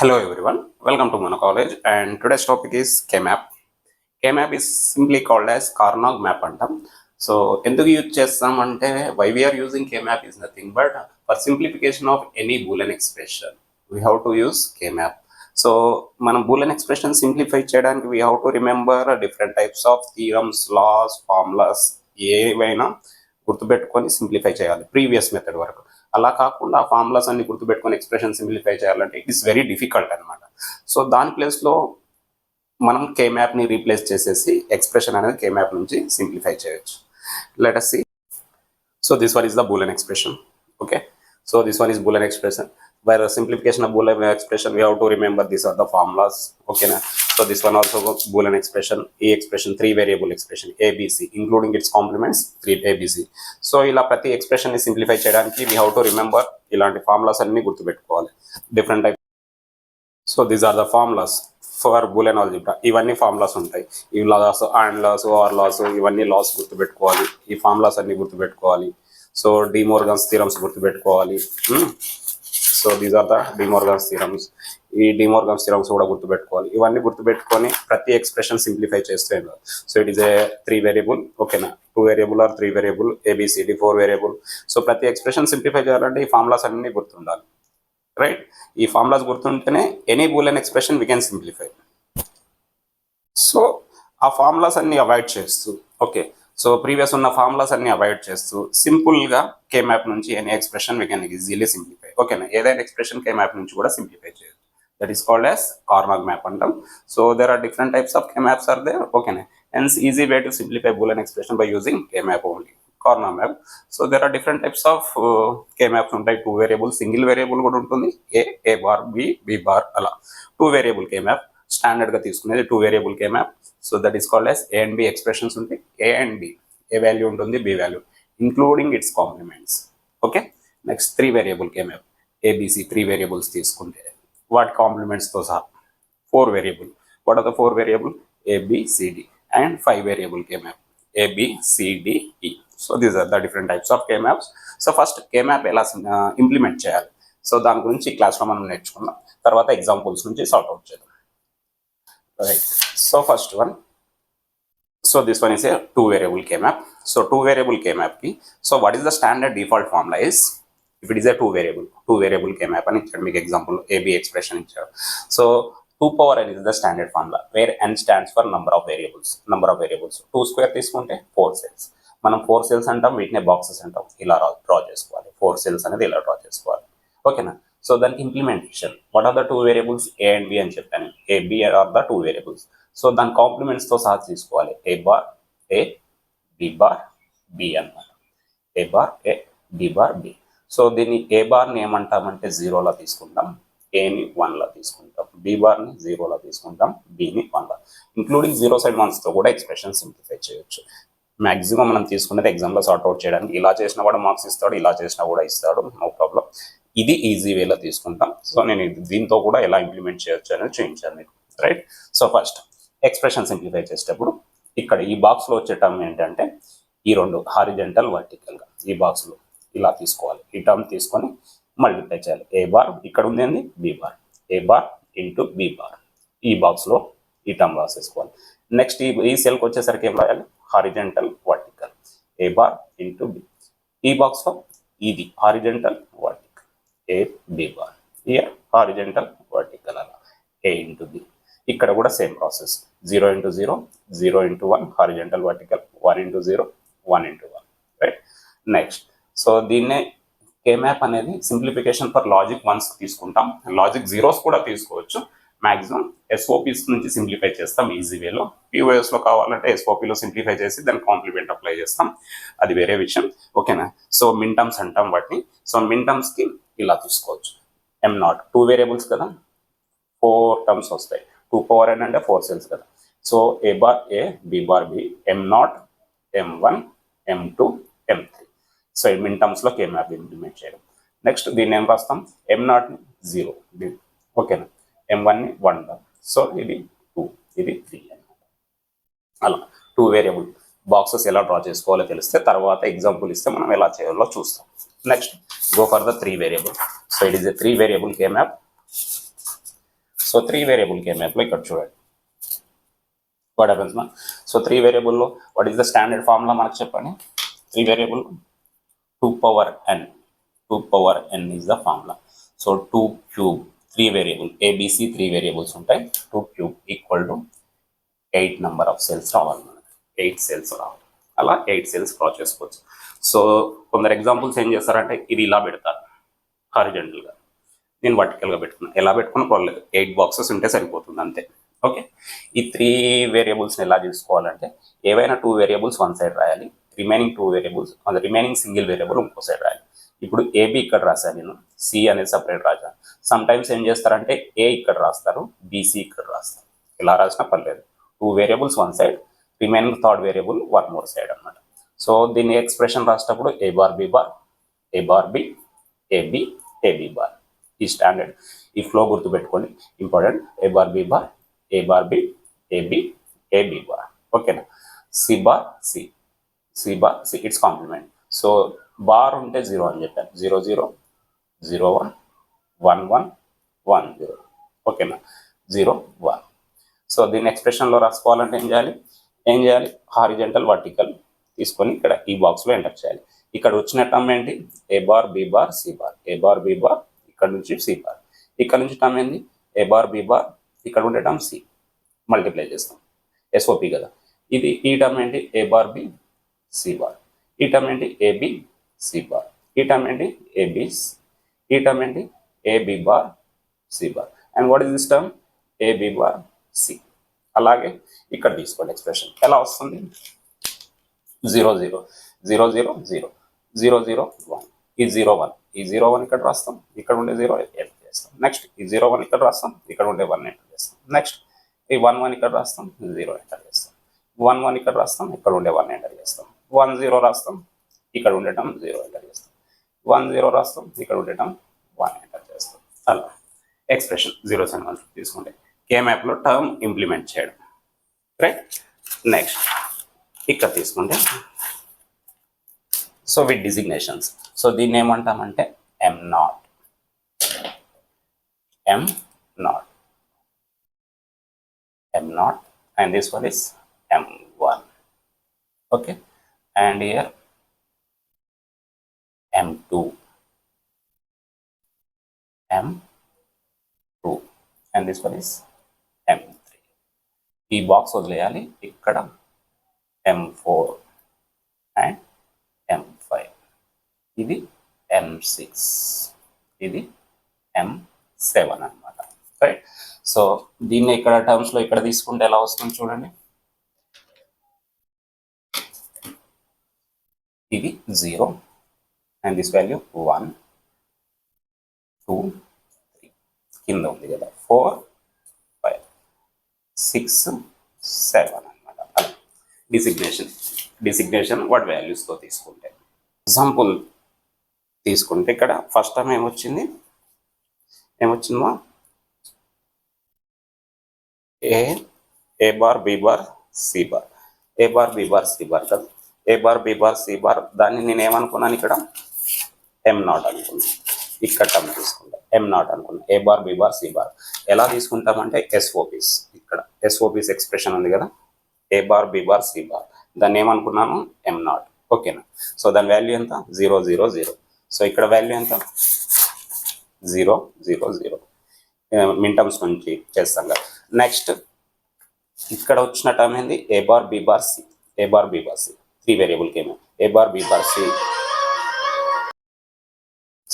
Hello everyone, welcome to Mono College and today's topic is K-map. K-map is simply called as Karnaugh map అంటాం. So ఎందుకు use చేస్తామంటే why we are using K-map is nothing but for simplification of any Boolean expression we have to use K-map. So మనం Boolean expression simplify చేయడానికి we have to remember different types of theorems, laws, formulas ఏవైనా గుర్తుపెట్టుకొని simplify చేయాలి previous method వరకు. అలా కాకుండా ఆ formulas అన్ని గుర్తుపెట్టుకొని ఎక్స్ప్రెషన్ సింప్లిఫై చేయాలంటే ఇట్ ఈస్ వెరీ డిఫికల్ట్ అనమాట. సో దాని ప్లేస్లో మనం కే మ్యాప్ని రీప్లేస్ చేసేసి ఎక్స్ప్రెషన్ అనేది కే మ్యాప్ నుంచి సింప్లిఫై చేయొచ్చు. Let us see. So this one is the Boolean expression. Okay. So this one is Boolean expression. By the simplification of Boolean expression, we have to remember these are the formulas. Okay, na? So this one also Boolean expression, A expression, 3 variable expression, ABC, including its complements, 3 ABC. So ila prati expression ni simplify cheyadaniki we have to remember ilanti formulas anni gurtu pettukovali. Different type. So these are the formulas for Boolean algebra. ఇవన్నీ formulas ఉంటాయి. ఈ laws, and laws, or laws, ఇవన్నీ laws గుర్తుపెట్టుకోవాలి. ఈ formulas అన్ని గుర్తుపెట్టుకోవాలి. So De Morgan's theorems గుర్తుపెట్టుకోవాలి. So these are the De Morgan's theorems. ఈ డిమోర్గన్స్ థీరమ్స్ కూడా గుర్తుపెట్టుకోవాలి. ఇవన్నీ గుర్తుపెట్టుకొని ప్రతి ఎక్స్ప్రెషన్ సింప్లిఫై చేస్తే so it is a 3 variable. ఓకేనా, 2 variable or 3 variable, ABCD 4 variable. So ప్రతి ఎక్స్ప్రెషన్ సింప్లిఫై చేయాలంటే ఈ ఫార్ములాస్ అన్ని గుర్తుండాలి. రైట్, ఈ ఫార్ములాస్ గుర్తుంటేనే any Boolean expression we can simplify. So ఆ ఫార్ములాస్ అన్ని అవాయిడ్ చేస్తూ, ఓకే, సో ప్రీవియస్ ఉన్న ఫార్ములాస్ అన్ని అవాయిడ్ చేస్తూ సింపుల్గా కే మ్యాప్ నుంచి any expression we can easily simplify. ఓకేనా, ఏదైనా ఎక్స్ప్రెషన్ కే మ్యాప్ నుంచి కూడా సింప్లిఫై చేయొచ్చు. That is called as Karnaugh map అంటాం. So there are different types of K maps are there. ఓకేనా, hence easy way to simplify Boolean expression by using K map only. Karnaugh map. So there are different types of K maps ఉంటాయి. 2 variable, single variable కూడా ఉంటుంది. ఏ bar, B bar, అలా 2 variable K map స్టాండర్డ్గా తీసుకునేది 2 variable K map. So that is called as A and B expressions ఉంటాయి. A and B, A value ఉంటుంది, B value, including its complements. Okay, next 3 variable K map. ABC 3 variables తీసుకుంటే వాటి కాంప్లిమెంట్స్తో సహా 4 variable. What are the 4 variable? ABCD. And 5 variable K map, ABCDE. So these are the different types of K maps. So first K map ఎలా implement చేయాలి, so దాని గురించి ఈ క్లాస్లో మనం నేర్చుకుందాం. తర్వాత ఎగ్జాంపుల్స్ నుంచి సార్ట్ అవుట్ చేద్దాం. Right, so first one. So this one is a 2 variable K map. So 2 variable K మ్యాప్కి so what is the standard default formula is, if it is a 2 variable K map అని ఇచ్చాడు మీకు example, AB expression ఇచ్చాడు. So 2 power n is the standard formula where n stands for number of variables. 2 square తీసుకుంటే 4 cells. మనం 4 cells అంటాం, వీటినే boxes అంటాం. ఇలా డ్రా చేసుకోవాలి. 4 cells అనేది ఇలా డ్రా చేసుకోవాలి. ఓకేనా, సో దానికి implementation, what are the 2 variables? A and B అని చెప్పాను. A B are the 2 variables. So దాని కాంప్లిమెంట్స్తో సహా తీసుకోవాలి. A bar A, B bar B అన్నమాట. A bar A, B bar B. So దీన్ని ఏ బార్ని ఏమంటామంటే 0లా తీసుకుంటాం, ఏని 1లా తీసుకుంటాం, బి బార్ని 0లా తీసుకుంటాం, బిని 1లా. ఇంక్లూడింగ్ 0 సైడ్ 1తో కూడా ఎక్స్ప్రెషన్ సింప్లిఫై చేయొచ్చు. మ్యాక్సిమం మనం తీసుకునేది ఎగ్జామ్లో సార్ట్ అవుట్ చేయడానికి. ఇలా చేసినా కూడా మార్క్స్ ఇస్తాడు, ఇలా చేసినా కూడా ఇస్తాడు, నో ప్రాబ్లం. ఇది ఈజీ వేలో తీసుకుంటాం. సో నేను దీంతో కూడా ఎలా ఇంప్లిమెంట్ చేయొచ్చు అనేది చూపించాను మీకు. Right, so first expression simplify చేసేటప్పుడు ఇక్కడ ఈ బాక్స్లో వచ్చే టర్మ్ ఏంటంటే ఈ 2 హారిజెంటల్ వర్టికల్గా ఈ బాక్స్లో ఇలా తీసుకోవాలి. ఈ టర్మ్ తీసుకొని మల్టిప్లై చేయాలి. ఏ బార్ ఇక్కడ ఉంది ఏంది, B bar, A bar into B bar. ఈ బాక్స్లో ఈ టర్మ్ రాసేసుకోవాలి. నెక్స్ట్ ఈ సెల్కి వచ్చేసరికి ఏం రాయాలి? Horizontal vertical, A bar into B. ఈ బాక్స్లో ఇది horizontal vertical, A B bar. Here horizontal vertical, అలా ఏ ఇంటూ బి. ఇక్కడ కూడా same process, 0 into 0, 0 into 1 horizontal vertical, 1 into 0, 1 into 1. Right, next so దీన్నే కే మ్యాప్ అనేది సింప్లిఫికేషన్ ఫర్ లాజిక్ 1s తీసుకుంటాం. Logic 0s కూడా తీసుకోవచ్చు. మ్యాక్సిమం ఎస్ఓపీస్ నుంచి simplify చేస్తాం ఈజీ వేలో. పీఓఎస్లో కావాలంటే ఎస్ఓపీలో సింప్లిఫై చేసి దాని కాంప్లిమెంట్ అప్లై చేస్తాం, అది వేరే విషయం. ఓకేనా, సో మిన్ టర్మ్స్ అంటాం వాటిని. సో మిన్ టర్మ్స్కి ఇలా తీసుకోవచ్చు. M0 2 వేరియబుల్స్ కదా, 4 టర్మ్స్ వస్తాయి. 2 power n అంటే 4 cells కదా. So A bar A, B bar B, M0, M1, M2, M3. So ఈ మిన్ టర్మ్స్లో కే మ్యాప్ ఇంప్లిమెంట్ చేయడం. నెక్స్ట్ దీన్ని ఏం రాస్తాం? M0ని 0, ఓకేనా, M1ని 1. సో ఇది 2, ఇది 3 అన్నమాట. అలా 2 వేరియబుల్ బాక్సెస్ ఎలా డ్రా చేసుకోవాలో తెలిస్తే తర్వాత ఎగ్జాంపుల్ ఇస్తే మనం ఎలా చేయాలో చూస్తాం. Next go for the 3 variable. So it is a 3 variable K map. So 3 variable K మ్యాప్లో ఇక్కడ చూడండి వాట్ హ్యాపెన్స్ మా. సో 3 వేరియబుల్లో what is the standard formula మనకు చెప్పండి. 3 variable 2 power n. 2 power n is the formula. So 2 cube 3 variable ABC 3 variables ఉంటాయి. 2 cube equal to 8 number of cells రావాలి మనకి. 8 cells రావాలి. అలా 8 cells డ్రా చేసుకోవచ్చు. సో కొందరు ఎగ్జాంపుల్స్ ఏం చేస్తారంటే ఇది ఇలా పెడతారు హారిజెంటల్గా, నేను వర్టికల్గా పెట్టుకున్నాను. ఎలా పెట్టుకున్నా పర్లేదు, 8 బాక్సెస్ ఉంటే సరిపోతుంది అంతే. ఓకే, ఈ 3 వేరియబుల్స్ని ఎలా తీసుకోవాలంటే ఏవైనా 2 వేరియబుల్స్ వన్ సైడ్ రాయాలి, remaining 2 variables remaining single variable ఇంకో సైడ్ రాయాలి. ఇప్పుడు ఏబి ఇక్కడ రాశాను నేను, సి అనేది సపరేట్ రాశాను. సమ్ టైమ్స్ ఏం చేస్తారంటే ఏ ఇక్కడ రాస్తారు, బీసీ ఇక్కడ రాస్తారు. ఇలా రాసినా పర్లేదు. 2 variables one side, remaining third variable one more side అనమాట. సో దీన్ని ఎక్స్ప్రెషన్ రాసేటప్పుడు A bar B bar, A bar B, AB, AB bar. ఈ స్టాండర్డ్ ఈ ఫ్లో గుర్తుపెట్టుకోండి, important. A bar B bar, A bar B, AB, AB bar. ఓకేనా. C bar C, C bar C, it's complement. So bar ఉంటే 0 అని చెప్పాను. 0 0 0 1 1 1 1 0. ఓకేనా, 0 1. So దీన్ని ఎక్స్ప్రెషన్లో రాసుకోవాలంటే ఏం చేయాలి హారిజెంటల్ వర్టికల్ తీసుకొని ఇక్కడ ఈ బాక్స్లో ఎంటర్ చేయాలి. ఇక్కడ వచ్చిన టర్మ్ ఏంటి, A bar B bar C bar, A bar B bar, ఇక్కడ నుంచి సి బార్. ఇక్కడ నుంచి టర్మ్ ఏంది, ఏ బార్ బి బార్, ఇక్కడ ఉండే టర్మ్ సి, మల్టిప్లై చేస్తాం, ఎస్ఓపి కదా. ఇది ఈ టర్మ్ ఏంటి, A bar B C bar. ఈ టర్మ్ ఏంటి, ఏబి సి బార్. ఈ టర్మ్ ఏంటి, ఏబి. ఈ టర్మ్ ఏంటి, AB bar C bar. And what is this term, AB bar C. అలాగే ఇక్కడ తీసుకోండి ఎక్స్ప్రెషన్ ఎలా వస్తుంది, 0 0 0 0 0 0 0 1. ఈ 0 1, ఈ 0 1 ఇక్కడ రాస్తాం, ఇక్కడ ఉండే 0 ఎంటర్ చేస్తాం. నెక్స్ట్ ఈ 0 1 ఇక్కడ రాస్తాం, ఇక్కడ ఉండే 1 ఎంటర్ చేస్తాం. నెక్స్ట్ ఈ 1 1 ఇక్కడ రాస్తాం, 0 ఎంటర్ చేస్తాం. 1 1 ఇక్కడ రాస్తాం, ఇక్కడ ఉండే 1 ఎంటర్ చేస్తాం. 1 0 రాస్తాం, ఇక్కడ ఉండటం 0 ఎంటర్ చేస్తాం. 1 0 రాస్తాం, ఇక్కడ ఉండటం 1 ఎంటర్ చేస్తాం. అలా ఎక్స్ప్రెషన్ 0s and 1s తీసుకుంటే కే మ్యాప్లో టర్మ్ ఇంప్లిమెంట్ చేయడం. రైట్. నెక్స్ట్ ఇక్కడ తీసుకుంటే సో విత్ డిజిగ్నేషన్స్. సో దీన్ని ఏమంటామంటే M naught, M naught, M naught, and this one is M1. Okay, and here M2, M2, and this one is M3. ఈ box వదిలేయాలి. ఇక్కడ M4 and M5, ఇది M6, ఇది M7 అన్నమాట. Right. So దీన్ని ఇక్కడ టర్మ్స్లో ఇక్కడ తీసుకుంటే ఎలా వస్తుంది చూడండి. ఇది 0 అండ్ దిస్ వాల్యూ 1 2 3, కింద ఉంది కదా 4 5 6 7 అనమాట. అలా డిసిగ్నేషన్ వాటి వాల్యూస్తో తీసుకుంటే. ఎగ్జాంపుల్ తీసుకుంటే ఇక్కడ ఫస్ట్ టైం ఏమొచ్చిందో A bar B bar C bar, A bar B bar C bar కదా. A bar B bar C bar, దాన్ని నేను ఏమనుకున్నాను ఇక్కడ M0 అనుకున్నాను. ఇక్కడ టర్మ్ తీసుకుంటా M0 అనుకున్నాను. A bar B bar C bar ఎలా తీసుకుంటామంటే ఎస్ఓపిస్, ఇక్కడ ఎస్ఓపిస్ ఎక్స్ప్రెషన్ ఉంది కదా, A bar B bar C bar, దాన్ని ఏమనుకున్నాను M0. ఓకేనా. సో దాని వాల్యూ ఎంత 0 0 0. సో ఇక్కడ వాల్యూ ఎంత 0 0 0. మిన్ టర్మ్స్ నుంచి చేస్తాం కదా. నెక్స్ట్ ఇక్కడ వచ్చిన టర్మ్ ఏంది, A bar B bar C, A bar B bar C 3 variable కేమో, A bar B bar C.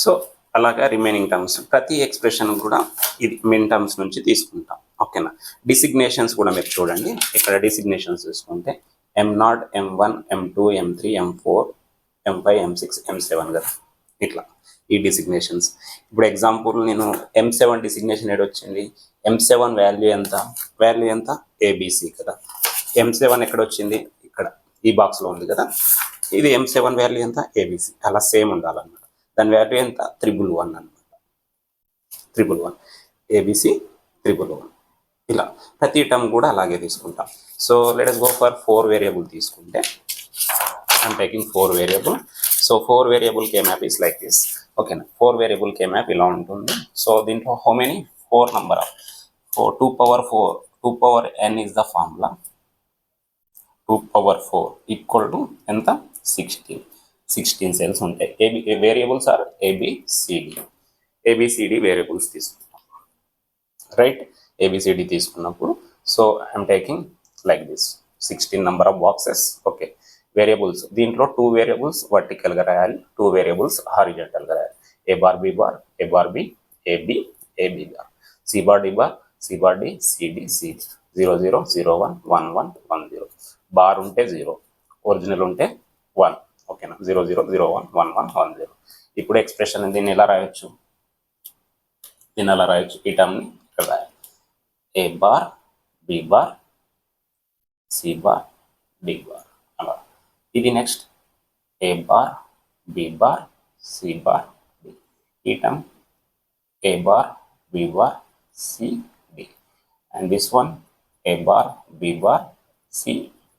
So అలాగా రిమైనింగ్ టర్మ్స్ ప్రతి ఎక్స్ప్రెషన్ కూడా ఇది మిన్ టర్మ్స్ నుంచి తీసుకుంటాం. ఓకేనా. డిసిగ్నేషన్స్ కూడా మీరు చూడండి, ఇక్కడ డిసిగ్నేషన్స్ తీసుకుంటే M0 M1 M2 M3 M4 M5 M6 M7 కదా. ఇట్లా ఈ డిసిగ్నేషన్స్. ఇప్పుడు ఎగ్జాంపుల్ నేను M7 డిసిగ్నేషన్ ఏడొచ్చింది, M7 వాల్యూ ఎంత ఏబిసి కదా. M7 ఎక్కడ వచ్చింది, ఇక్కడ ఈ బాక్స్లో ఉంది కదా. ఇది M7 వాల్యూ ఎంత ఏబిసి. అలా సేమ్ ఉండాలన్నమాట. దాని వాల్యూ ఎంత 111 అనమాట. 111 ఏబిసి 111. ఇలా ప్రతి టర్మ్ కూడా అలాగే తీసుకుంటాం. So let us go for 4 variable తీసుకుంటే I'm taking 4 variable. So 4 variable K map is like this. ఓకేనా. 4 వేరియబుల్ కే మ్యాప్ ఇలా ఉంటుంది. సో దీంట్లో how many 4 number of 2 power 4, 2 power n is the formula. 2 power 4 equal to ఎంత 16 cells ఉంటాయి. Variables are ABCD variables తీసుకుంటాం, right. ABCD తీసుకున్నప్పుడు so I'm taking like this 16 number of boxes. Okay, variables దీంట్లో 2 variables వర్టికల్గా రాయాలి, 2 variables హారిజంటల్గా రాయాలి. A bar B bar, A bar B, AB AB bar, C bar D bar, C bar D, CD CD, 0 0 0 1 1 1 1 0. Bar ఉంటే 0, original ఉంటే 1. ఓకేనా, 0 0 0 1 1 1 1 0. ఇప్పుడు expression దీన్ని ఎలా రాయొచ్చు, దీన్ని ఎలా రాయొచ్చు, ఈ టర్మ్ని ఇక్కడ రాయాలి. A bar B bar, C bar D bar అలా. ఇది next A bar B bar, C bar D. ఈ term A bar B bar, C D. And this one A bar B bar, C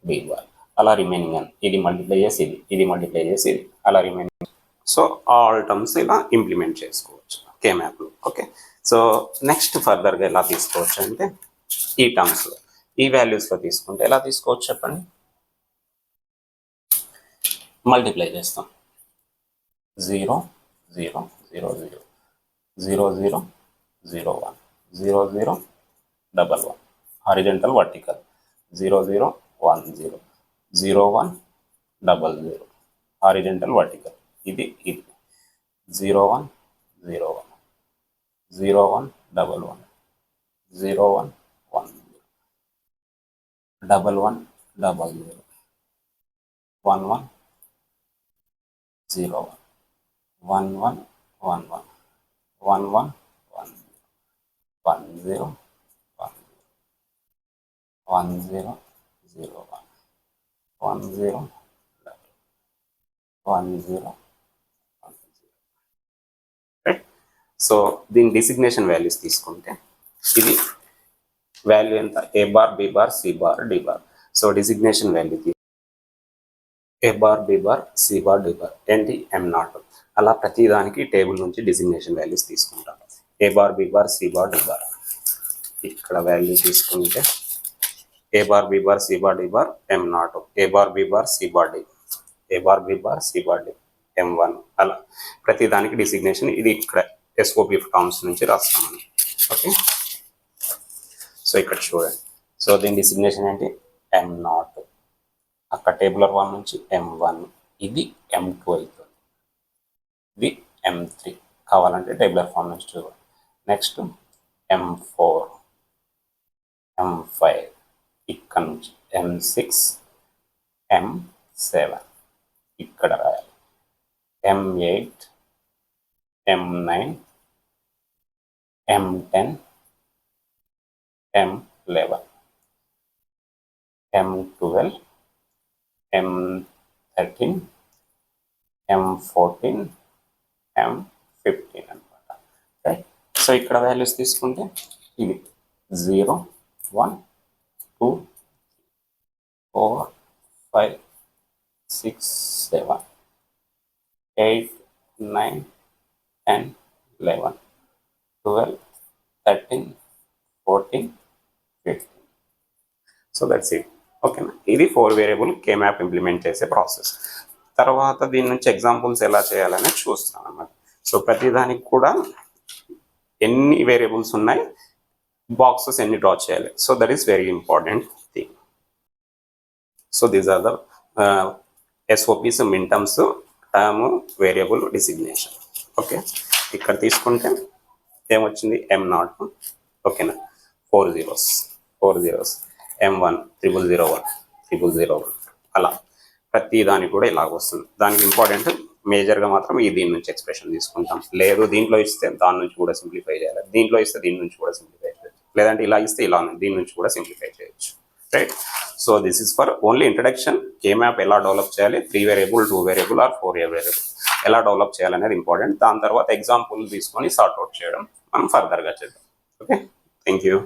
B bar. అలా రిమైనింగ్ అని ఇది multiply చేసి ఇది multiply చేసి ఇది అలా రిమైనింగ్. సో ఆల్ టర్మ్స్ ఇలా ఇంప్లిమెంట్ చేసుకోవచ్చు కేమ్యాప్లో. ఓకే, సో నెక్స్ట్ ఫర్దర్గా ఎలా తీసుకోవచ్చు అంటే ఈ టర్మ్స్లో ఈ వాల్యూస్లో తీసుకుంటే ఎలా తీసుకోవచ్చు చెప్పండి. మల్టిప్లై చేస్తాం. 0 0 0 0 0 0 0 1 0 0 1 1 హారిజంటల్ వర్టికల్ 0 0 1 0 0 1 0 0 హారిజంటల్ వర్టికల్. ఇది 0 1 0 1 0 1 1 1 0 1 1 0 1 1 0 0 1 1 0 1 1 1 1 1 1 1 1 0 1 0 0 1 0 1 0 రైట్. సో దీని డిసిగ్నేషన్ వాల్యూస్ తీసుకుంటే ఇది వాల్యూ ఎంత, A bar B bar, C bar D bar. So designation value A bar B bar, C bar D bar ఏంటి M0. అలా ప్రతిదానికి టేబుల్ నుంచి డిసిగ్నేషన్ వాల్యూస్ తీసుకుంటాం. A bar B bar, C bar D bar. ఇక్కడ value తీసుకుంటే A bar B bar, C bar D bar M0, A bar B bar, C bar D, A bar B bar, C bar D M1. అలా ప్రతిదానికి designation ఇది ఇక్కడ SOP terms నుంచి రాస్తామని. Okay, so ఇక్కడ చూడండి. So దీని designation ఏంటి M0. అక్కడ టేబులర్ 1 నుంచి M1, ఇది M2 అవుతుంది, ఇది M3. కావాలంటే టేబులర్ ఫామ్ నుంచి చూడండి. నెక్స్ట్ M4, M5, ఇక్కడ నుంచి M6, M7 ఇక్కడ రాయాలి. M8, M9, M10, M11, M12, M13, M14, M15 అనమాట. రైట్. సో ఇక్కడ వాల్యూస్ తీసుకుంటే ఇది 0 1 2 4 5 6 7 8 9 10 11 12 13 14 15. So that's it. ఓకేనా, ఇది 4 వేరియబుల్ కేమ్యాప్ ఇంప్లిమెంట్ చేసే ప్రాసెస్. తర్వాత దీని నుంచి ఎగ్జాంపుల్స్ ఎలా చేయాలని చూస్తాం అన్నమాట. సో ప్రతిదానికి కూడా ఎన్ని వేరియబుల్స్ ఉన్నాయి, బాక్సెస్ ఎన్ని డ్రా చేయాలి. So that is very important thing. So these are the SOPs, min terms, term, variable, designation. Okay, ఇక్కడ తీసుకుంటే ఏమొచ్చింది M0. ఓకేనా, 4 zeros, M1 0001 0001 అలా ప్రతి దానికి కూడా ఇలాగ వస్తుంది. దానికి ఇంపార్టెంట్ మేజర్గా మాత్రం ఈ దీని నుంచి ఎక్స్ప్రెషన్ తీసుకుంటాం. లేదు దీంట్లో ఇస్తే దాని నుంచి కూడా సింప్లిఫై చేయాలి, దీంట్లో ఇస్తే దీని నుంచి కూడా సింప్లిఫై చేయొచ్చు, లేదంటే ఇలా ఇస్తే ఇలా దీని నుంచి కూడా సింప్లిఫై చేయొచ్చు. Right. So this is for only introduction. K-map ఎలా డెవలప్ చేయాలి, 3 వేరియబుల్ 2 వేరియబుల్ ఆర్ 4 వేరియబుల్ ఎలా డెవలప్ చేయాలనేది ఇంపార్టెంట్. దాని తర్వాత ఎగ్జాంపుల్ తీసుకొని సార్ట్అవుట్ చేయడం మనం ఫర్దర్గా చేద్దాం. Okay, thank you.